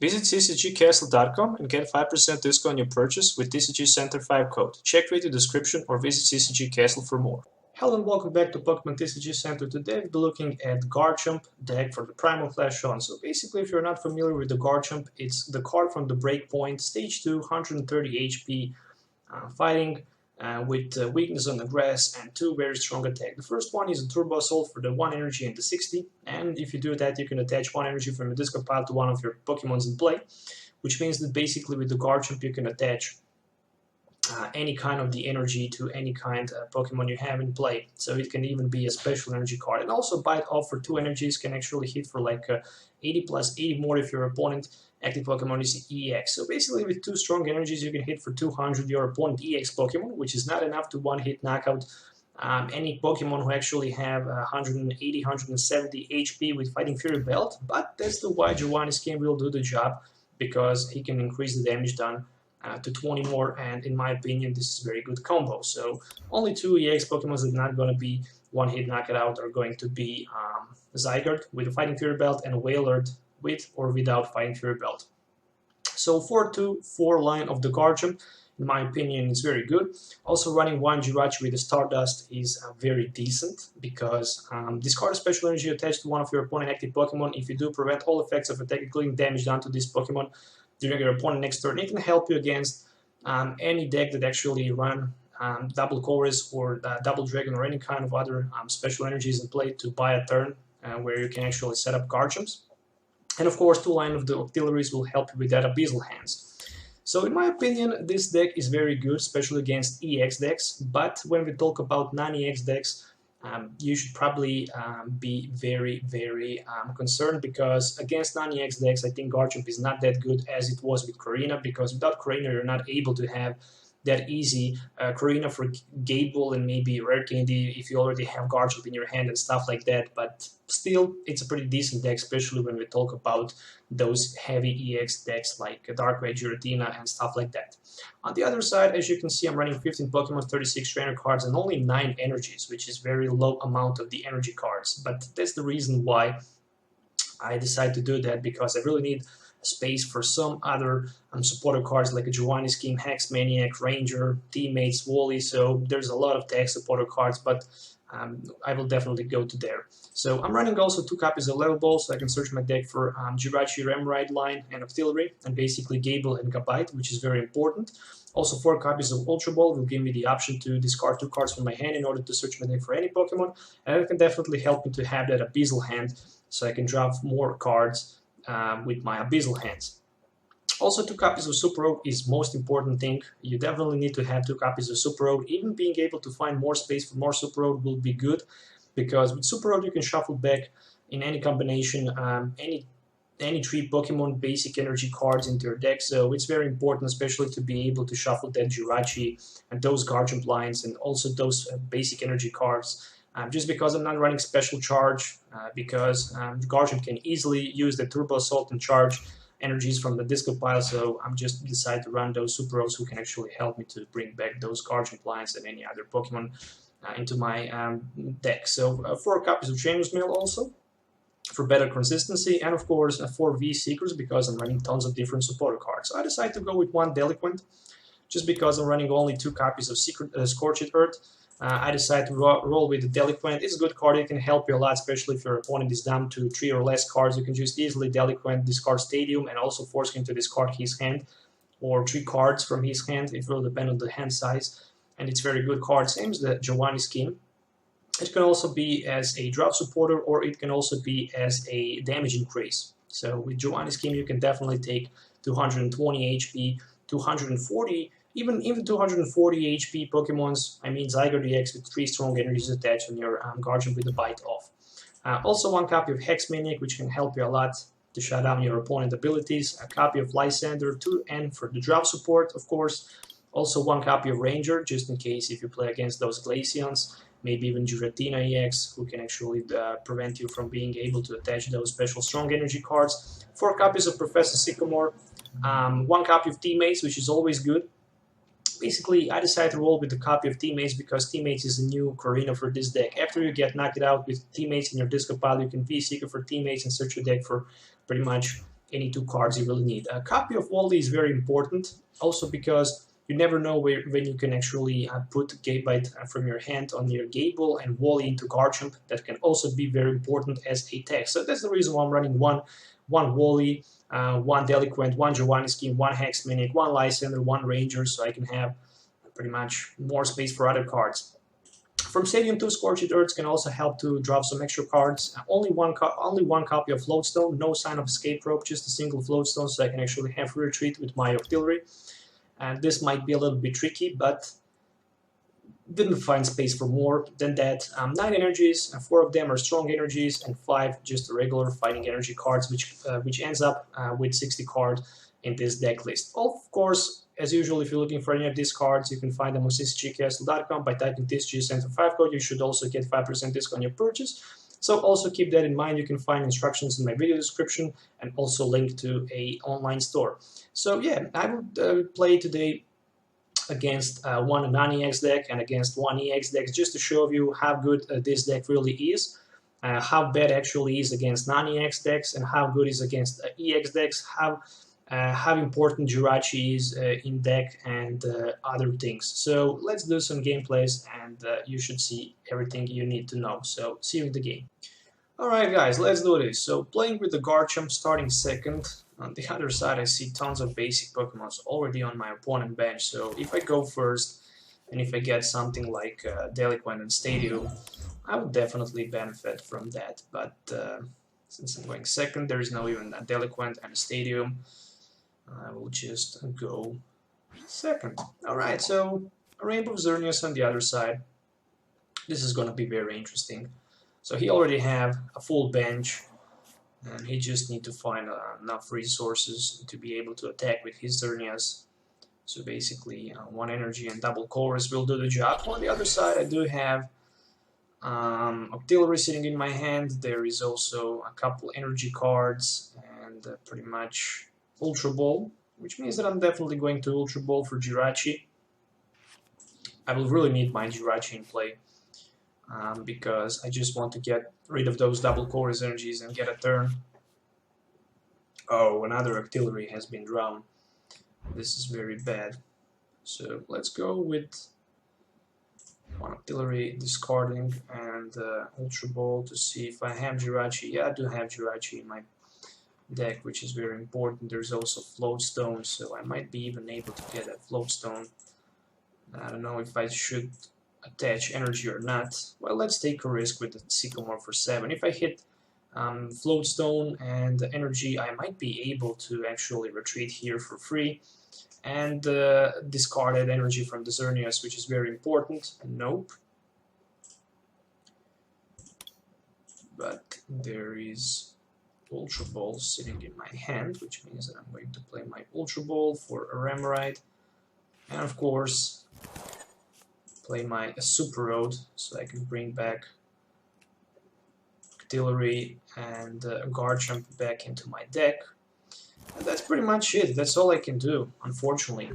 Visit CCGCastle.com and get 5% discount on your purchase with TCG Center 5 code. Check video description or visit CCG Castle for more. Hello and welcome back to Pokemon TCG Center. Today we'll be looking at Garchomp deck for the Primal Flash on. So basically, if you're not familiar with the Garchomp, it's the card from the Breakpoint, Stage 2, 130 HP, fighting with weakness on the grass and 2 very strong attack. The first one is a Turbo Assault for the 1 energy and the 60, and if you do that you can attach 1 energy from your discard pile to one of your Pokemons in play, which means that basically with the Garchomp you can attach any kind of the energy to any kind of Pokemon you have in play. So it can even be a special energy card. And also Bite Off for 2 energies can actually hit for like 80 plus 80 more if your opponent active Pokemon is EX. So basically with 2 strong energies you can hit for 200 your opponent EX Pokemon, which is not enough to one-hit knockout any Pokemon who actually have 180, 170 HP with Fighting Fury Belt, but that's the why Jirachi skin will do the job, because he can increase the damage done to 20 more, and in my opinion this is a very good combo. So only 2 EX Pokemon that are not going to be one-hit knockout are going to be Zygarde with a Fighting Fury Belt and Wailord with or without Fighting Fury Belt. So 4-2-4 line of the Garchomp, in my opinion, is very good. Also running 1 Jirachi with the Stardust is very decent, because discard a special energy attached to one of your opponent active Pokemon. If you do, prevent all effects of attack including damage done to this Pokemon during your opponent next turn. It can help you against any deck that actually run double Chorus or double Dragon or any kind of other special energies in play to buy a turn where you can actually set up Garchomps. And of course, 2 line of the Octilleries will help you with that Abyssal Hands. So in my opinion, this deck is very good, especially against EX decks, but when we talk about non-EX decks, you should probably be very concerned, because against non-EX decks, I think Garchomp is not that good as it was with Korrina, because without Korrina you're not able to have that easy Korrina for Gable and maybe Rare Candy if you already have Garchomp in your hand and stuff like that, but still it's a pretty decent deck, especially when we talk about those heavy EX decks like Darkrai, Giratina and stuff like that. On the other side, as you can see, I'm running 15 Pokemon, 36 trainer cards and only 9 energies, which is very low amount of the energy cards, but that's the reason why I decided to do that, because I really need space for some other supporter cards like a Jirachi Scheme, Hex Maniac, Ranger, Teammates, Wally. So there's a lot of tech supporter cards, but I will definitely go to there. So I'm running also 2 copies of Level Ball, so I can search my deck for Jirachi, Ramride line, and Octillery, and basically Gable and Gabite, which is very important. Also 4 copies of Ultra Ball will give me the option to discard 2 cards from my hand in order to search my deck for any Pokemon, and it can definitely help me to have that Abyssal Hand, so I can draw more cards with my Abyssal Hands. Also 2 copies of Super Rogue is most important thing. You definitely need to have 2 copies of Super Rogue. Even being able to find more space for more Super Rogue will be good, because with Super Rogue you can shuffle back in any combination any 3 Pokemon basic energy cards into your deck, so it's very important, especially to be able to shuffle that Jirachi and those Garchomp lines and also those basic energy cards. Just because I'm not running Special Charge, because Garchomp can easily use the Turbo Assault and charge energies from the discard pile, so I'm just decided to run those Super Rogues who can actually help me to bring back those Garchomp lines and any other Pokemon into my deck. So 4 copies of Trainer's Mail also, for better consistency, and of course 4 V-Seekers, because I'm running tons of different supporter cards. So I decided to go with 1 Delinquent, just because I'm running only 2 copies of Scorched Earth. I decided to roll with the Delinquent. It's a good card, it can help you a lot, especially if your opponent is down to 3 or less cards. You can just easily Delinquent, discard Stadium, and also force him to discard his hand, or 3 cards from his hand. It will depend on the hand size, and it's very good card, same as the Jirachi Scheme. It can also be as a drop supporter, or it can also be as a damage increase. So with Jirachi Scheme you can definitely take 220 HP, 240 even 240 HP Pokemons, I mean Zygarde EX with 3 strong energies attached on your Garchomp with the Bite Off. Also 1 copy of Hex Maniac, which can help you a lot to shut down your opponent's abilities. A copy of Lysander 2N for the drop support, of course. Also 1 copy of Ranger, just in case if you play against those Glaceons. Maybe even Giratina EX, who can actually prevent you from being able to attach those special strong energy cards. 4 copies of Professor Sycamore. 1 copy of Teammates, which is always good. Basically, I decided to roll with a copy of Teammates, because Teammates is a new Korrina for this deck. After you get knocked out with Teammates in your discard pile, you can V-Seeker for Teammates and search your deck for pretty much any 2 cards you really need. A copy of Wally is very important, also because you never know when you can actually put Gatebite from your hand on your Gable and Wally into Garchomp. That can also be very important as a tech. So that's the reason why I'm running one Wally, 1 Deliquent, 1 Giovanni Skin, 1 Hex Mimic, 1 Lysander, 1 Ranger, so I can have pretty much more space for other cards. From Stadium 2, Scorched Earth can also help to drop some extra cards. Only one copy of Floatstone, no sign of Escape Rope, just a single Floatstone, so I can actually have retreat with my Octillery. And this might be a little bit tricky, but didn't find space for more than that. 9 energies, 4 of them are strong energies, and 5 just regular fighting energy cards, which ends up with 60 cards in this deck list. Of course, as usual, if you're looking for any of these cards, you can find them on CCGCastle.com by typing TCG Center 5 code. You should also get 5% discount on your purchase. So also keep that in mind. You can find instructions in my video description and also link to a online store. So yeah, I would play today against one non-EX deck and against one EX deck, just to show you how good this deck really is, how bad actually is against non-EX decks, and how good is against EX decks, how important Jirachi is in deck, and other things. So let's do some gameplays, and you should see everything you need to know. So see you in the game. Alright guys, let's do this. So playing with the Garchomp starting second. On the other side I see tons of basic Pokemons already on my opponent bench. So if I go first, and if I get something like Deliquent and Stadium, I would definitely benefit from that. But since I'm going second, there is no even a Deliquent and a Stadium. I will just go second. Alright, so a Rainbow Xerneas on the other side. This is going to be very interesting. So he already have a full bench, and he just need to find enough resources to be able to attack with his Xerneas. So basically 1 energy and double chorus will do the job. On the other side I do have Octillery sitting in my hand. There is also a couple energy cards and pretty much Ultra Ball, which means that I'm definitely going to Ultra Ball for Jirachi. I will really need my Jirachi in play. Because I just want to get rid of those double chorus energies and get a turn. Oh, another Octillery has been drawn. This is very bad. So let's go with 1 Octillery discarding and Ultra Ball to see if I have Jirachi. Yeah, I do have Jirachi in my deck, which is very important. There's also Floatstone, so I might be even able to get that Floatstone. I don't know if I should attach energy or not. Well, let's take a risk with the Sycamore for 7. If I hit Floatstone and energy, I might be able to actually retreat here for free and discard that energy from the Xerneas, which is very important. Nope. But there is Ultra Ball sitting in my hand, which means that I'm going to play my Ultra Ball for a Remoraid, and of course play my Super Road so I can bring back Octillery and Garchomp back into my deck. And that's pretty much it. That's all I can do, unfortunately.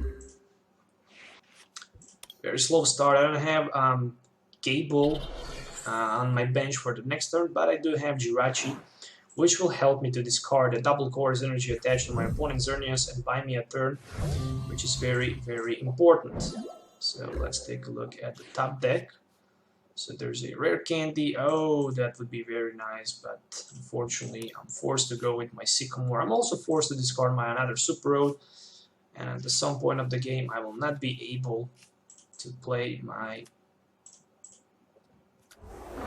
Very slow start. I don't have Gable on my bench for the next turn, but I do have Jirachi, which will help me to discard a double chorus energy attached to my opponent's Xerneas and buy me a turn, which is very, very important. So let's take a look at the top deck. So there's a rare candy. Oh, that would be very nice, but unfortunately I'm forced to go with my Sycamore. I'm also forced to discard my another Super Road, and at some point of the game I will not be able to play my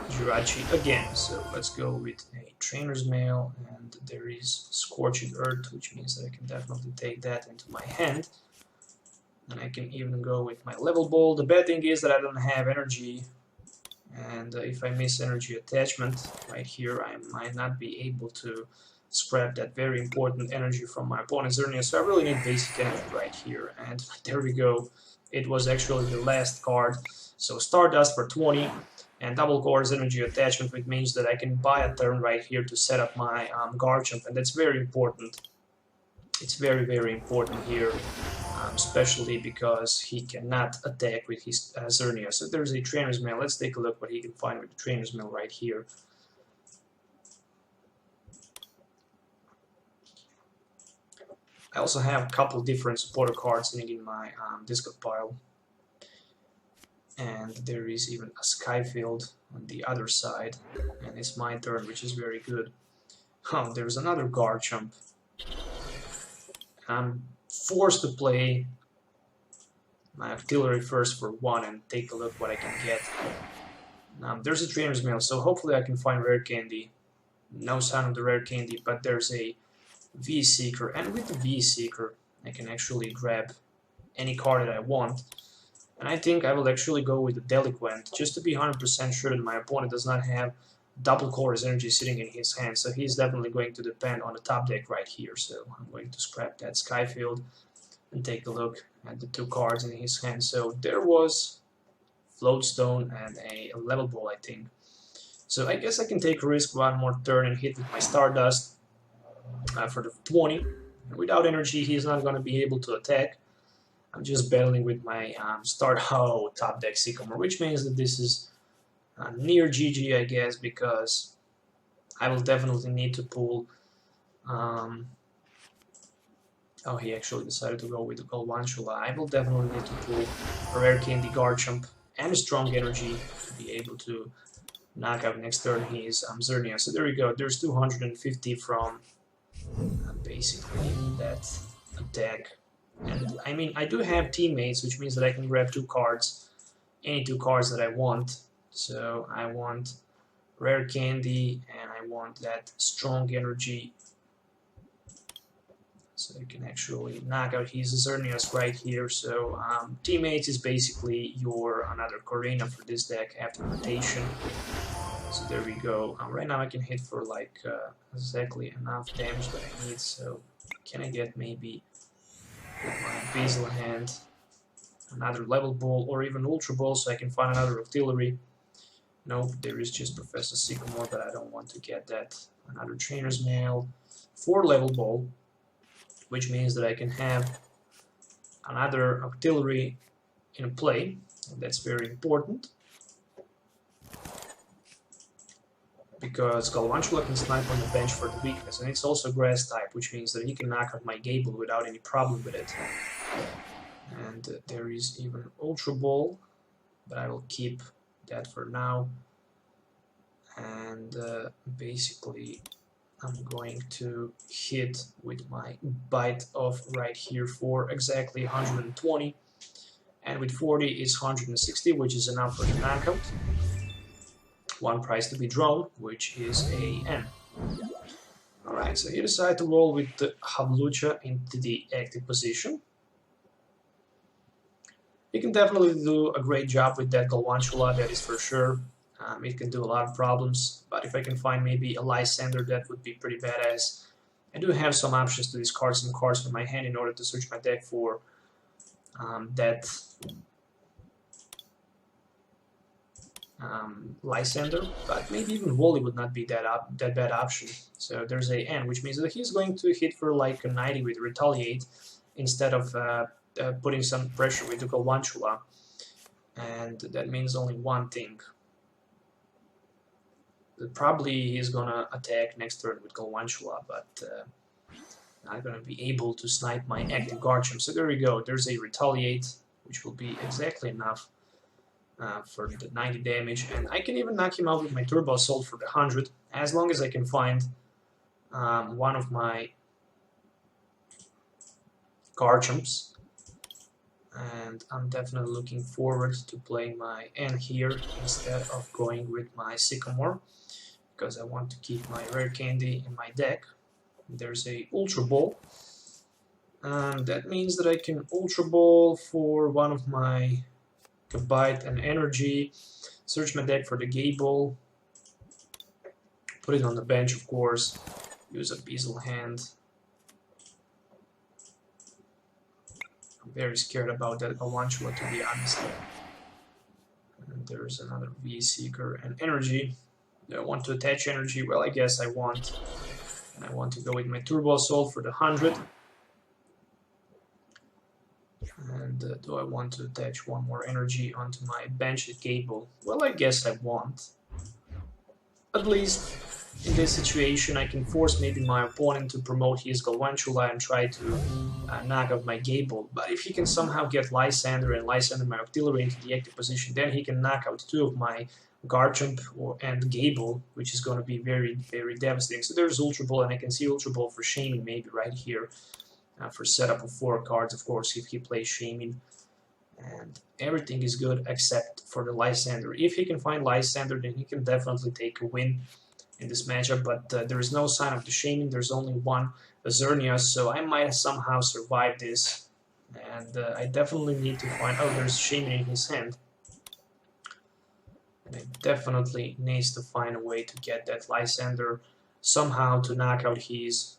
Jirachi again. So let's go with a Trainer's Mail, and there is Scorched Earth, which means that I can definitely take that into my hand. And I can even go with my Level Ball. The bad thing is that I don't have energy, and if I miss energy attachment right here, I might not be able to scrap that very important energy from my opponent's Xerneas. So I really need basic energy right here, and there we go. It was actually the last card. So Stardust for 20 and double chorus energy attachment, which means that I can buy a turn right here to set up my Garchomp, and that's very important. It's very, very important here, especially because he cannot attack with his Xerneas. So there's a Trainer's Mail. Let's take a look what he can find with the Trainer's Mail right here. I also have a couple different supporter cards sitting in my discard pile. And there is even a Skyfield on the other side. And it's my turn, which is very good. Oh, there's another Garchomp. I'm forced to play my Octillery first for 1 and take a look what I can get. There's a Trainer's Mail, so hopefully I can find Rare Candy. No sign of the Rare Candy, but there's a V-Seeker, and with the V-Seeker I can actually grab any card that I want. And I think I will actually go with the Delinquent, just to be 100% sure that my opponent does not have double Colorless Energy sitting in his hand, so he's definitely going to depend on the top deck right here. So I'm going to scrap that Skyfield and take a look at the 2 cards in his hand. So there was Floatstone and a Level Ball, I think. So I guess I can take a risk 1 more turn and hit with my Stardust for the 20. And without energy, he's not going to be able to attack. I'm just battling with my top deck Sycamore, which means that this is near GG, I guess, because I will definitely need to pull. Oh, he actually decided to go with the Galvantula. I will definitely need to pull a Rare Candy Garchomp and a Strong Energy to be able to knock out next turn his Zernia. So there we go. There's 250 from basically that attack. And I mean, I do have teammates, which means that I can grab 2 cards, any 2 cards that I want. So I want Rare Candy and I want that Strong Energy. So you can actually knock out his Zernias right here. So teammates is basically your another Corina for this deck after rotation. So there we go. Right now I can hit for like exactly enough damage that I need. So can I get maybe with my Basil hand another Level Ball or even Ultra Ball so I can find another Octillery? Nope, there is just Professor Sycamore, but I don't want to get that. Another Trainer's Mail, 4 Level Ball, which means that I can have another Octillery in play, and that's very important. Because Galvantula can snipe on the bench for the weakness, and it's also Grass type, which means that he can knock out my Gable without any problem with it. And there is even Ultra Ball, but I will keep that for now. And basically I'm going to hit with my Bite Off right here for exactly 120, and with 40 is 160, which is enough for the knockout. 1 prize to be drawn, which is a N. Alright, so you decide to roll with the Havlucha into the active position. You can definitely do a great job with that Galvantula, that is for sure. It can do a lot of problems, but if I can find maybe a Lysander, that would be pretty badass. I do have some options to discard some cards from my hand in order to search my deck for that Lysander, but maybe even Wally would not be that bad option. So there's a N, which means that he's going to hit for like a 90 with Retaliate instead of putting some pressure with the Galvantula, and that means only one thing. Probably he's gonna attack next turn with Galvantula, but not gonna be able to snipe my active Garchomp. So there we go. There's a Retaliate, which will be exactly enough for the 90 damage, and I can even knock him out with my Turbo Assault for the 100, as long as I can find one of my Garchomps. And I'm definitely looking forward to playing my N here instead of going with my Sycamore, because I want to keep my Rare Candy in my deck. There's a Ultra Ball, and that means that I can Ultra Ball for one of my Bite and Energy, search my deck for the Gable, put it on the bench, of course, use a Beazle hand. I'm very scared about that Galvantula, to be honest. And there's another V-Seeker and Energy. Do I want to attach Energy? Well, I guess I want. And I want to go with my Turbo Assault for the 100. And do I want to attach one more Energy onto my bench at Gable? Well, I guess I want. At least in this situation, I can force maybe my opponent to promote his Galvantula and try to knock out my Gable. But if he can somehow get Lysander and Lysander my Octillery into the active position, then he can knock out 2 of my Garchomp and Gable, which is going to be very, very devastating. So there's Ultra Ball, and I can see Ultra Ball for Shaming maybe right here for setup of 4 cards, of course, if he plays Shaming. And everything is good except for the Lysander. If he can find Lysander, then he can definitely take a win in this matchup, but there is no sign of the Shaming. There's only one Azernia, so I might somehow survive this. And I definitely need to find... Oh, there's Shaming in his hand. And I definitely needs to find a way to get that Lysander somehow to knock out his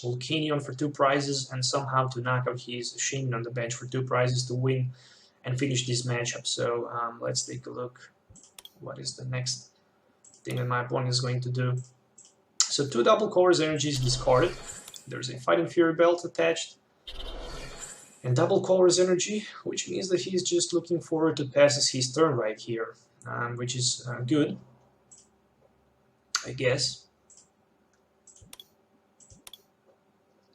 Volcanion for 2 prizes, and somehow to knock out his Shaming on the bench for 2 prizes to win and finish this matchup. So let's take a look. What is the next thing that my opponent is going to do? So 2 double Color's energies discarded. There's a Fighting Fury Belt attached. And double Color's energy, which means that he's just looking forward to passes his turn right here, which is good, I guess.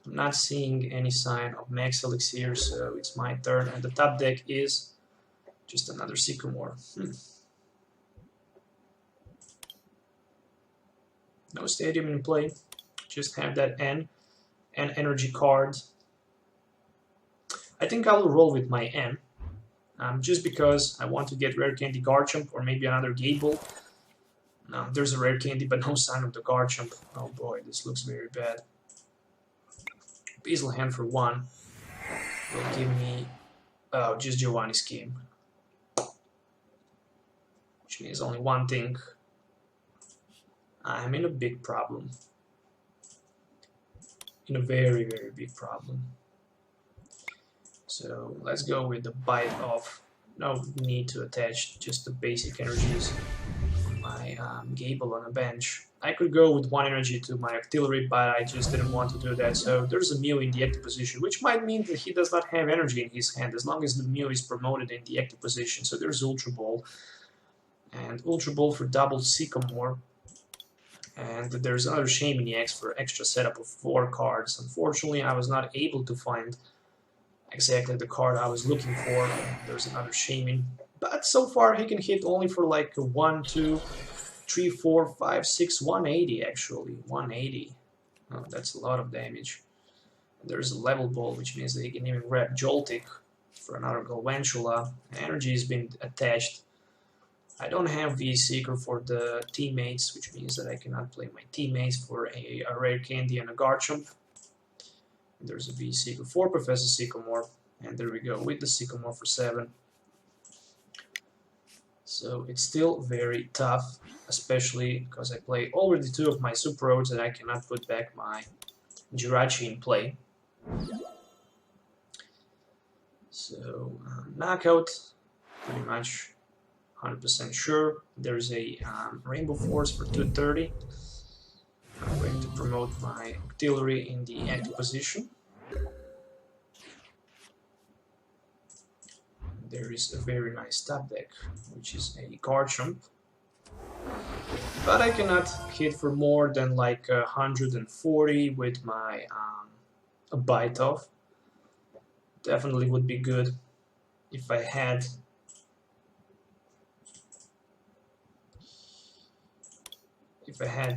I'm not seeing any sign of Max Elixir, so it's my turn, and the top deck is just another Sycamore. No Stadium in play, just have that N and energy card. I think I will roll with my N, just because I want to get Rare Candy Garchomp or maybe another Gable. No, there's a Rare Candy, but no sign of the Garchomp. Oh boy, this looks very bad. Beazle Hand for 1 will give me just Giovanni's Scheme, which means only one thing. I'm in a big problem. In a very, very big problem. So let's go with the Bite Off. No need to attach just the basic energies. My Gable on a bench. I could go with 1 energy to my Octillery, but I just didn't want to do that. So there's a Mew in the active position, which might mean that he does not have energy in his hand as long as the Mew is promoted in the active position. So there's Ultra Ball. And Ultra Ball for double Sycamore. And there's another Shaming EX for extra setup of 4 cards. Unfortunately, I was not able to find exactly the card I was looking for. There's another Shaming. But so far he can hit only for like 1, 2, 3, 4, 5, 6, 180 actually. 180. Oh, that's a lot of damage. There's a Level Ball, which means that he can even grab Joltik for another Galvantula. Energy has been attached. I don't have V-Seeker for the teammates, which means that I cannot play my teammates for a Rare Candy and a Garchomp. There's a V-Seeker for Professor Sycamore, and there we go with the Sycamore for 7. So it's still very tough, especially because I play already 2 of my Super Roads and I cannot put back my Jirachi in play. So knockout, pretty much 100% sure. There's a Rainbow Force for 230. I'm going to promote my Octillery in the active position. There is a very nice top deck, which is a Garchomp. But I cannot hit for more than like 140 with my Bite Off. Definitely would be good if I had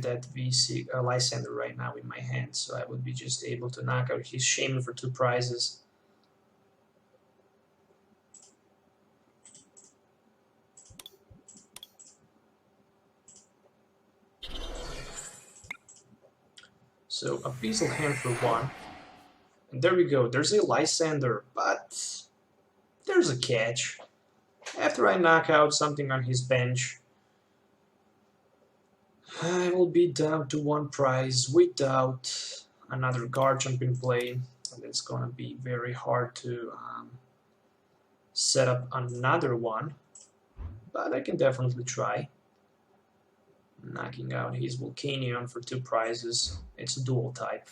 that VC Lysander right now in my hand, so I would be just able to knock out his Shaman for 2 prizes. So a Beazle Hand for 1. And there we go, there's a Lysander, but there's a catch. After I knock out something on his bench, I will be down to 1 prize without another Garchomp in play, and it's gonna be very hard to set up another one, but I can definitely try. Knocking out his Volcanion for 2 prizes. It's a dual type.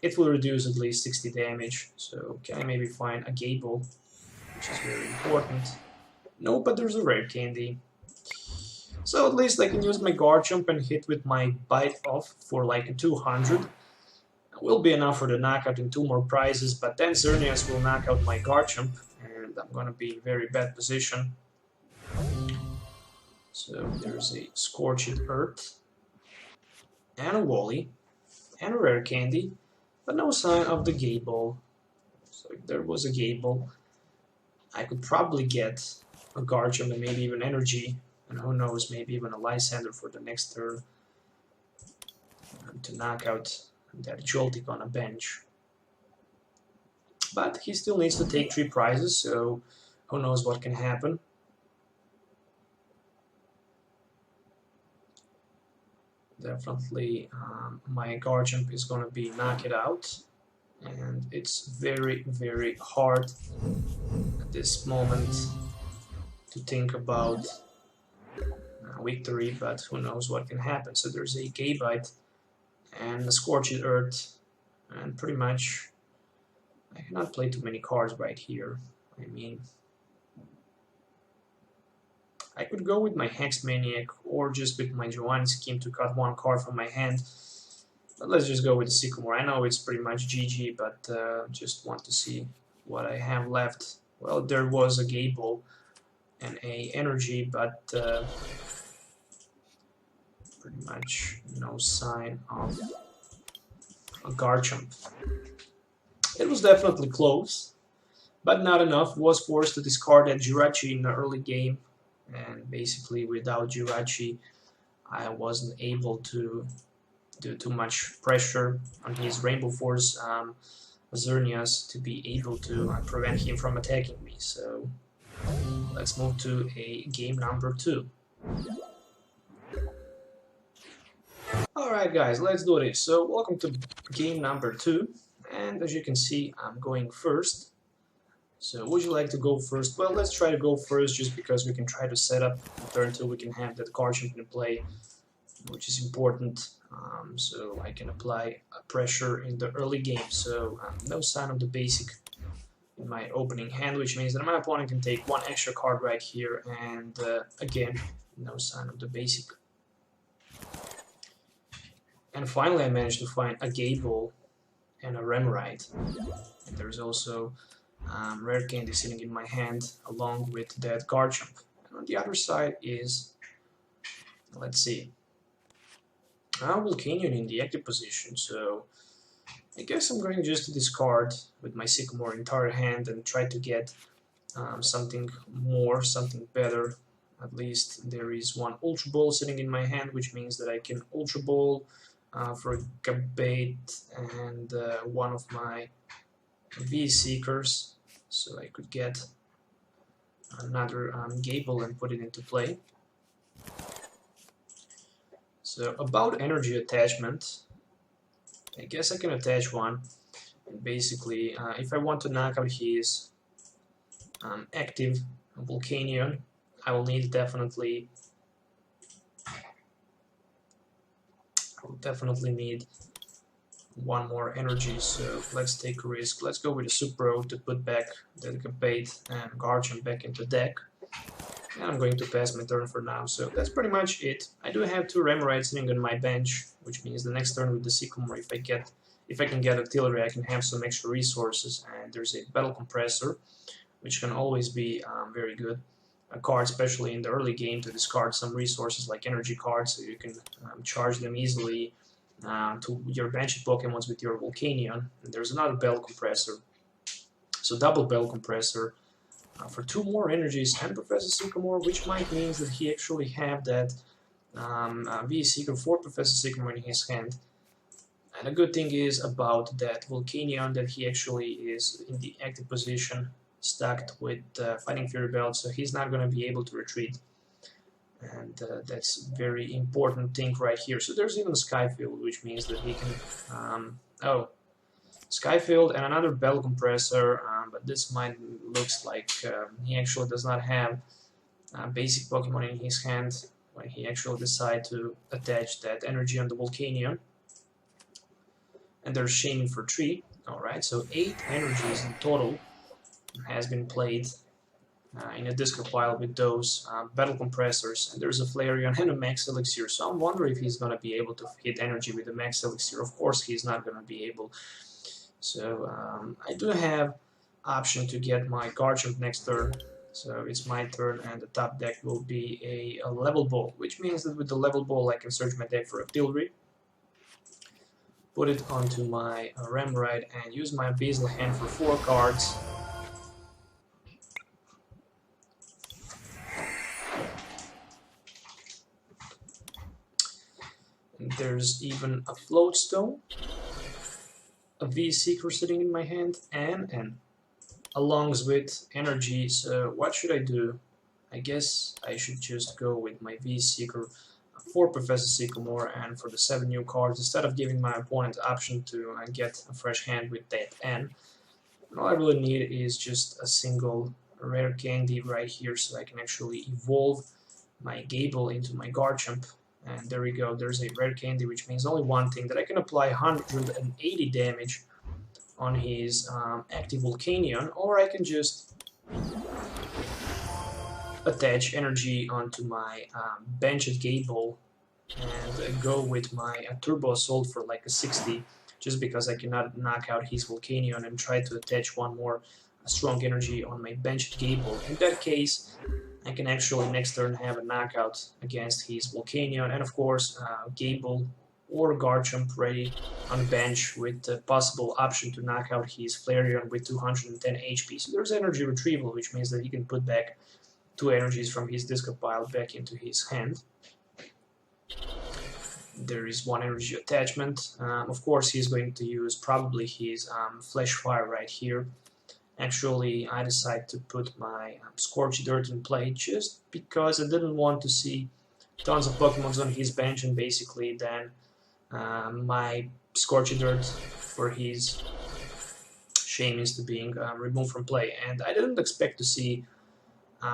It will reduce at least 60 damage, so can I maybe find a Gable, which is very important. No, but there's a Rare Candy. So at least I can use my Garchomp and hit with my Bite Off for like a 200. It will be enough for the knockout in 2 more prizes, but then Xerneas will knock out my Garchomp, and I'm gonna be in very bad position. So there's a Scorched Earth, and a Wally, and a Rare Candy, but no sign of the Gable. So if there was a Gable, I could probably get a Garchomp and maybe even Energy, and who knows, maybe even a Lysander for the next turn to knock out that Joltik on a bench. But he still needs to take 3 prizes, so who knows what can happen. Definitely my Garchomp is going to be knocked out, and it's very, very hard at this moment to think about victory, but who knows what can happen. So there's a Gabite and a Scorched Earth, and pretty much I cannot play too many cards right here. I mean, I could go with my Hex Maniac or just with my Giovanni scheme to cut 1 card from my hand, but let's just go with the Sycamore. I know it's pretty much GG, but just want to see what I have left. Well, there was a Gable and a Energy, but pretty much no sign of a Garchomp. It was definitely close, but not enough. Was forced to discard that Jirachi in the early game, and basically without Jirachi I wasn't able to do too much pressure on his Rainbow Force Xerneas to be able to prevent him from attacking me. So let's move to a game number 2. Alright guys, let's do this. So welcome to game number 2, and as you can see I'm going first. So would you like to go first? Well, let's try to go first just because we can try to set up the turn till we can have that Garchomp in play, which is important, so I can apply pressure in the early game. So no sign of the basic in my opening hand, which means that my opponent can take 1 extra card right here, and again, no sign of the basic. And finally I managed to find a Gable and a Remoraid, and there's also Rare Candy sitting in my hand along with that Garchomp. And on the other side is, let's see, Volcanion in the active position, so I guess I'm going just to discard with my Sycamore entire hand and try to get something more, something better. At least there is 1 Ultra Ball sitting in my hand, which means that I can Ultra Ball for a Gabate and 1 of my V-Seekers, so I could get another Gable and put it into play. So about energy attachment, I guess I can attach 1, and basically if I want to knock out his active Volcanion, I will definitely need 1 more energy, so let's take a risk. Let's go with a Supro to put back the Gabate and Garchomp back into deck. And I'm going to pass my turn for now, so that's pretty much it. I do have 2 Remoraid sitting on my bench, which means the next turn with the Sycamore, if I can get Octillery, I can have some extra resources, and there's a Battle Compressor, which can always be very good. A card, especially in the early game, to discard some resources like energy cards, so you can charge them easily to your benched Pokemons with your Volcanion. And there's another Battle Compressor, so double Battle Compressor for 2 more energies and Professor Sycamore, which might mean that he actually have that V-Seeker for Professor Sycamore in his hand. And a good thing is about that Volcanion that he actually is in the active position, stacked with Fighting Fury Belt, so he's not going to be able to retreat. And that's very important thing right here. So there's even Skyfield, which means that he can... Skyfield and another Battle Compressor, but this might looks like he actually does not have basic Pokemon in his hand when he actually decides to attach that energy on the Volcanion. And they're shaming for 3. Alright, so 8 energies in total has been played in a discard pile with those battle compressors, and there's a Flareon and a Max Elixir, so I'm wondering if he's gonna be able to hit energy with the Max Elixir. Of course he's not gonna be able. So I do have option to get my Garchomp next turn. So it's my turn, and the top deck will be a level ball, which means that with the level ball I can search my deck for Octillery, put it onto my Ramride, and use my Beazle hand for 4 cards. And there's even a Floatstone, a V-Seeker sitting in my hand, and an alongs with energy. So what should I do? I guess I should just go with my V-Seeker for Professor Sycamore and for the 7 new cards, instead of giving my opponent the option to get a fresh hand with that N. And all I really need is just a single rare candy right here, so I can actually evolve my Gable into my Garchomp. And there we go, there's a rare candy, which means only one thing, that I can apply 180 damage on his active Volcanion, or I can just attach energy onto my benched Gable and go with my Turbo Assault for like a 60, just because I cannot knock out his Volcanion, and try to attach one more strong energy on my benched Gable. In that case, I can actually next turn have a knockout against his Volcanion, and of course Gable or Garchomp ready on bench with the possible option to knock out his Flareon with 210 HP. So there's energy retrieval, which means that he can put back 2 energies from his discard pile back into his hand. There is 1 energy attachment. Of course he's going to use probably his Flash Fire right here. Actually, I decided to put my Scorched Earth in play just because I didn't want to see tons of Pokemons on his bench, and basically then my Scorched Earth for his Shamus to being removed from play. And I didn't expect to see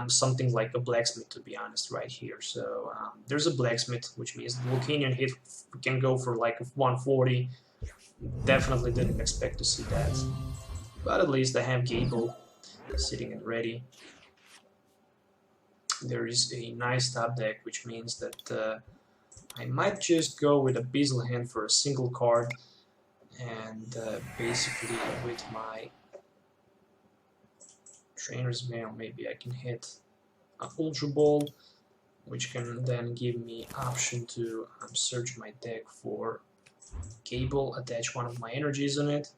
something like a Blacksmith, to be honest, right here. So there's a Blacksmith, which means the Volcanion hit can go for like 140. Definitely didn't expect to see that. But at least I have Gable sitting and ready. There is a nice top deck, which means that I might just go with a Beazle hand for a single card, and basically with my Trainer's Mail maybe I can hit an Ultra Ball, which can then give me option to search my deck for Gable, attach one of my energies on it.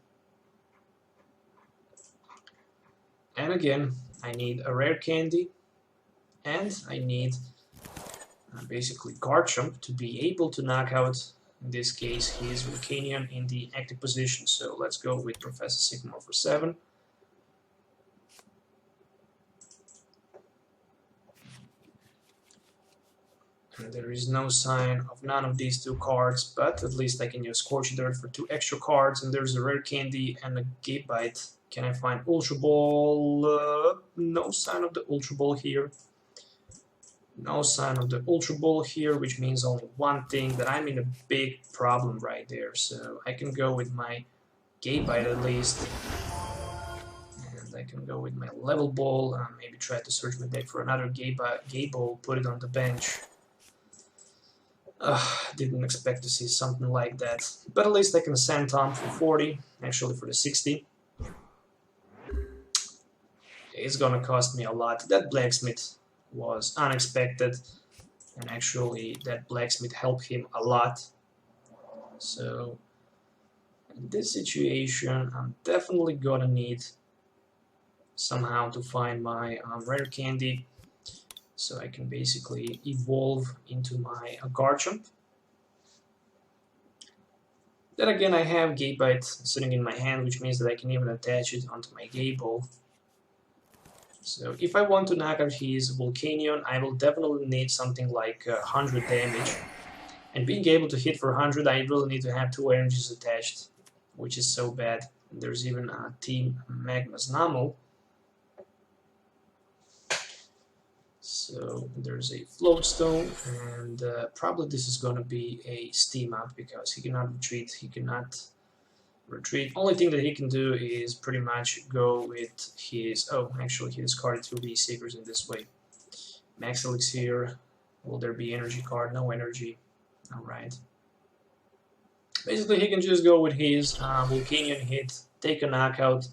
And again, I need a rare candy, and I need basically Garchomp to be able to knock out, in this case, his Volcanion in the active position. So let's go with Professor Sycamore for 7. And there is no sign of none of these 2 cards, but at least I can use Scorched Earth for 2 extra cards, and there's a rare candy and a Gabite. Can I find Ultra Ball? No sign of the Ultra Ball here. No sign of the Ultra Ball here, which means only one thing, that I'm in a big problem right there. So I can go with my Gabite at least. And I can go with my Level Ball, maybe try to search my deck for another Gable, put it on the bench. Didn't expect to see something like that. But at least I can send Tom for 40, actually for the 60. It's gonna cost me a lot. That Blacksmith was unexpected, and actually that Blacksmith helped him a lot. So in this situation I'm definitely gonna need somehow to find my rare candy, so I can basically evolve into my Garchomp. Then again, I have Gabite sitting in my hand, which means that I can even attach it onto my Gable. So if I want to knock out his Volcanion, I will definitely need something like 100 damage. And being able to hit for 100, I really need to have 2 energies attached, which is so bad. There's even a Team Magnus Namel. So there's a Floatstone, and probably this is going to be a Steam Up, because he cannot retreat, he cannot retreat. Only thing that he can do is pretty much go with his... Oh, actually he discarded 2 V-Seekers in this way. Max Elixir. Will there be energy card? No energy. Alright. Basically he can just go with his Volcanion hit, take a knockout,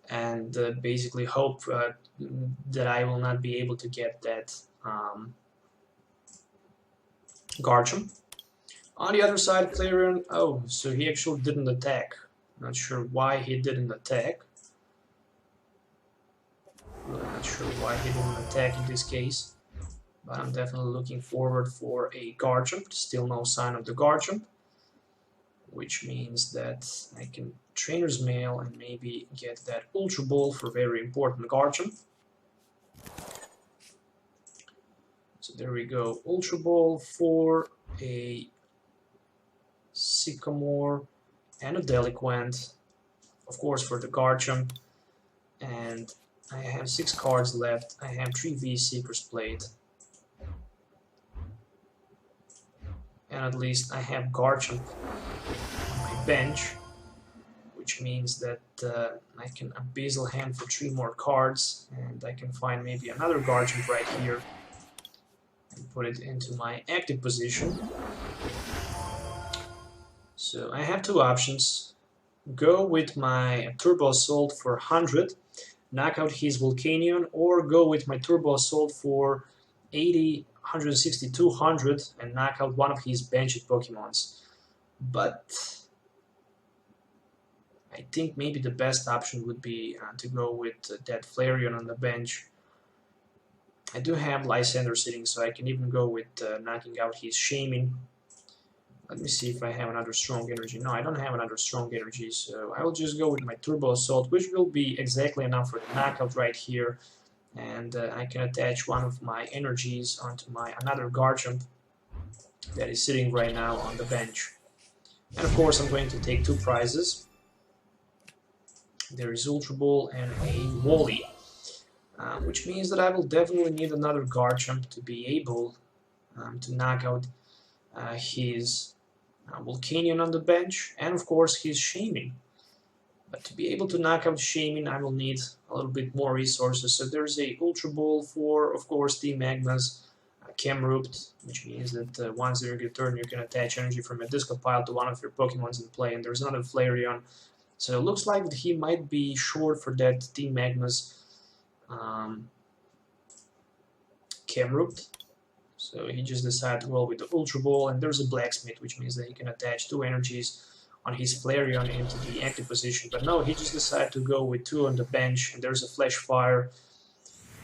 and basically hope that I will not be able to get that Garchomp. On the other side, Clarion, oh, so he actually didn't attack. Not sure why he didn't attack. Really not sure why he didn't attack in this case. But I'm definitely looking forward for a Garchomp. Still no sign of the Garchomp, which means that I can Trainer's Mail and maybe get that Ultra Ball for very important Garchomp. So there we go, Ultra Ball for a Sycamore and a Deliquent, of course for the Garchomp, and I have 6 cards left. I have 3 V-Seekers played, and at least I have Garchomp on my bench, which means that I can Abyssal Hand for 3 more cards, and I can find maybe another Garchomp right here and put it into my active position. So I have 2 options. Go with my Turbo Assault for 100, knock out his Volcanion, or go with my Turbo Assault for 80, 160, 200 and knock out one of his benched Pokemons. But I think maybe the best option would be to go with that Flareon on the bench. I do have Lysander sitting, so I can even go with knocking out his Shaman. Let me see if I have another strong energy. No, I don't have another strong energy, so I will just go with my Turbo Assault, which will be exactly enough for the knockout right here. And I can attach one of my energies onto my another Garchomp that is sitting right now on the bench. And of course I'm going to take 2 prizes. There is Ultra Ball and a Wally, which means that I will definitely need another Garchomp to be able to knock out his Volcanion on the bench, and of course his Shaman. But to be able to knock out Shaman, I will need a little bit more resources. So there's a Ultra Ball for, of course, Team Magma's Camroot, which means that once during your turn you can attach energy from a discard pile to one of your Pokemons in play, and there's another Flareon. So it looks like that he might be short for that Team Magma's Camroot. So he just decided to roll with the Ultra Ball, and there's a Blacksmith, which means that he can attach 2 energies on his Flareon into the active position. But no, he just decided to go with 2 on the bench, and there's a Flash Fire.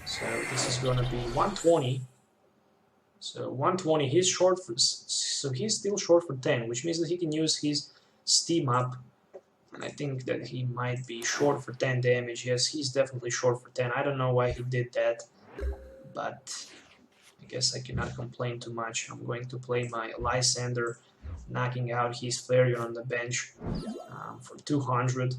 So this is going to be 120. So 120, he's short for, so he's still short for 10, which means that he can use his Steam Up. And I think that he might be short for 10 damage. Yes, he's definitely short for 10. I don't know why he did that, but I guess I cannot complain too much. I'm going to play my Lysander, knocking out his Flareon on the bench for 200.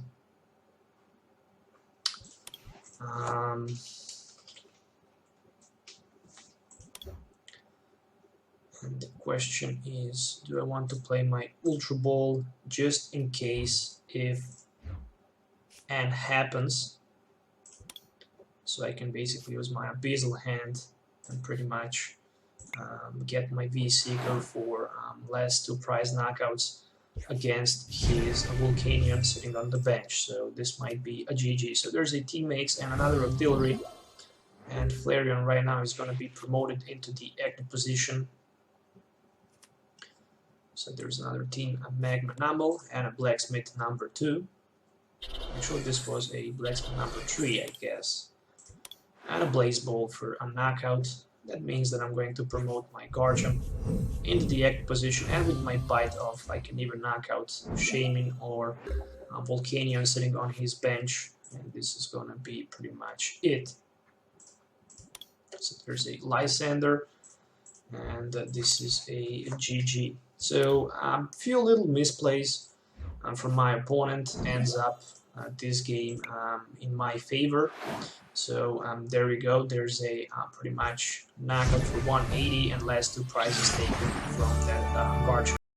And the question is, do I want to play my Ultra Ball just in case if N happens? So I can basically use my Abyssal Hand and pretty much get my V-Seeker for last 2 prize knockouts against his Volcanion sitting on the bench. So this might be a GG. So there's a Teammates and another Octillery, and Flareon right now is going to be promoted into the active position. So there's another Team Magma Numble and a Blacksmith number 2. Actually this was a Blacksmith number 3, I guess. And a Blaze Ball for a knockout. That means that I'm going to promote my Garchomp into the active position, and with my Bite Off I can either knock out Shaman or Volcanion sitting on his bench, and this is gonna be pretty much it. So there's a Lysander, and this is a GG. So few little misplays from my opponent ends up this game in my favor. So there we go, there's a pretty much knockout for 180 and last 2 prizes taken from that Garchomp.